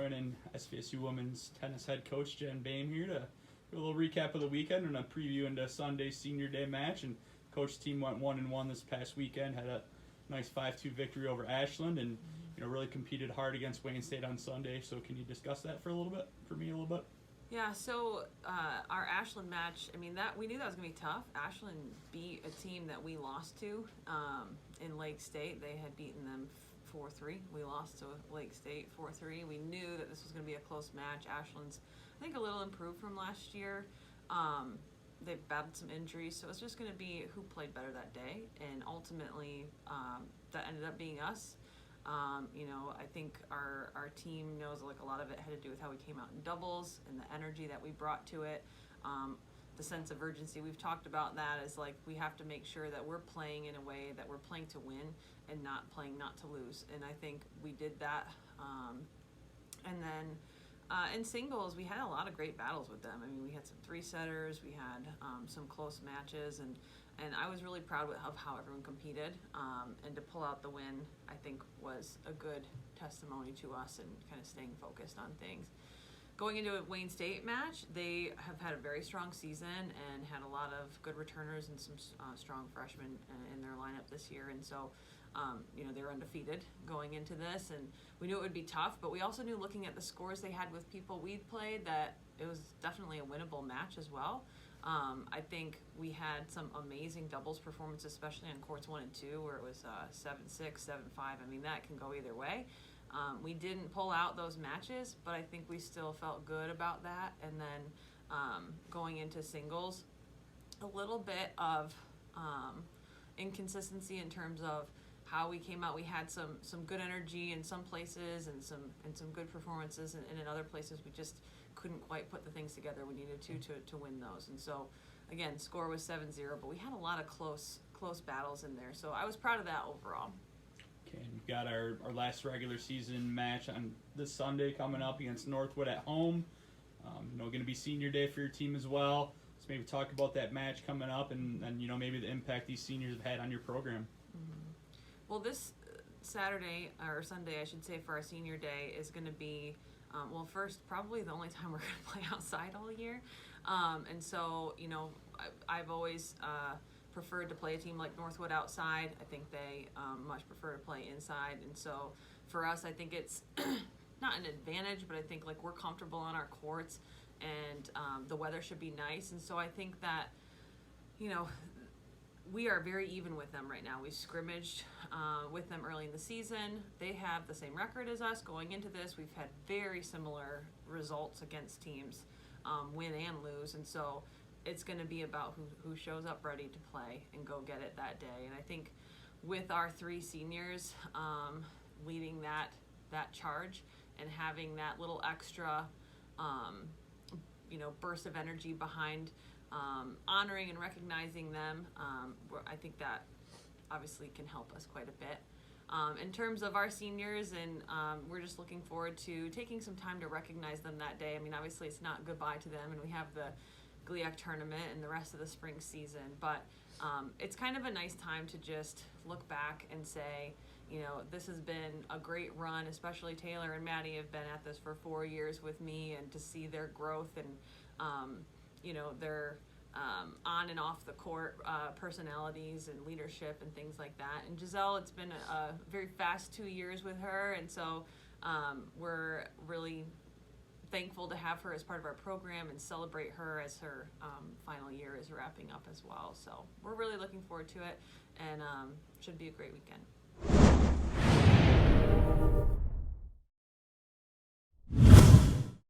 joining SVSU women's tennis head coach Jenn Boehm here to do a little recap of the weekend and a preview into Sunday's senior day match. And coach's team went 1-1 this past weekend, had a nice 5-2 victory over Ashland, and really competed hard against Wayne State on Sunday. So can you discuss that for me a little bit? Yeah, so our Ashland match, we knew that was going to be tough. Ashland beat a team that we lost to in Lake State. They had beaten them 4-3. We lost to Lake State 4-3. We knew that this was going to be a close match. Ashland's, I think, a little improved from last year. They've battled some injuries, so it's just going to be who played better that day. And ultimately, that ended up being us. I think our team knows a lot of it had to do with how we came out in doubles and the energy that we brought to it. The sense of urgency, we've talked about that, is we have to make sure that we're playing in a way that we're playing to win and not playing not to lose. And I think we did that. And then in singles, we had a lot of great battles with them. We had some 3-setters, we had some close matches, and I was really proud of how everyone competed, and to pull out the win, I think, was a good testimony to us and kind of staying focused on things. Going into a Wayne State match, they have had a very strong season and had a lot of good returners and some strong freshmen in their lineup this year, and so they were undefeated going into this, and we knew it would be tough, but we also knew, looking at the scores they had with people we'd played, that it was definitely a winnable match as well. I think we had some amazing doubles performances, especially on courts 1 and 2, where it was 7-6, 7-5. That can go either way. We didn't pull out those matches, but I think we still felt good about that. And then going into singles, a little bit of inconsistency in terms of how we came out. We had some good energy in some places and some good performances, and in other places we just couldn't quite put the things together we needed to win those. And so, again, score was 7-0, but we had a lot of close battles in there. So I was proud of that overall. Okay, and we've got our last regular season match on this Sunday coming up against Northwood at home. Going to be senior day for your team as well. So maybe talk about that match coming up and maybe the impact these seniors have had on your program. Mm-hmm. Well, this Saturday, or Sunday, I should say, for our senior day is going to be, first, probably the only time we're going to play outside all year. And so, I've always preferred to play a team like Northwood outside. I think they much prefer to play inside. And so for us, I think it's not an advantage, but I think we're comfortable on our courts, and the weather should be nice. And so I think that, we are very even with them right now. We scrimmaged with them early in the season. They have the same record as us going into this. We've had very similar results against teams, win and lose. And so it's going to be about who shows up ready to play and go get it that day. And I think with our 3 seniors leading that charge and having that little extra, burst of energy behind honoring and recognizing them, I think that obviously can help us quite a bit. In terms of our seniors, and we're just looking forward to taking some time to recognize them that day. Obviously it's not goodbye to them, and we have the GLIAC tournament and the rest of the spring season, but it's kind of a nice time to just look back and say, this has been a great run, especially Taylor and Maddie have been at this for 4 years with me, and to see their growth and their on and off the court personalities and leadership and things like that. And Giselle, it's been a very fast 2 years with her, and so we're really thankful to have her as part of our program and celebrate her as her final year is wrapping up as well. So we're really looking forward to it, and should be a great weekend.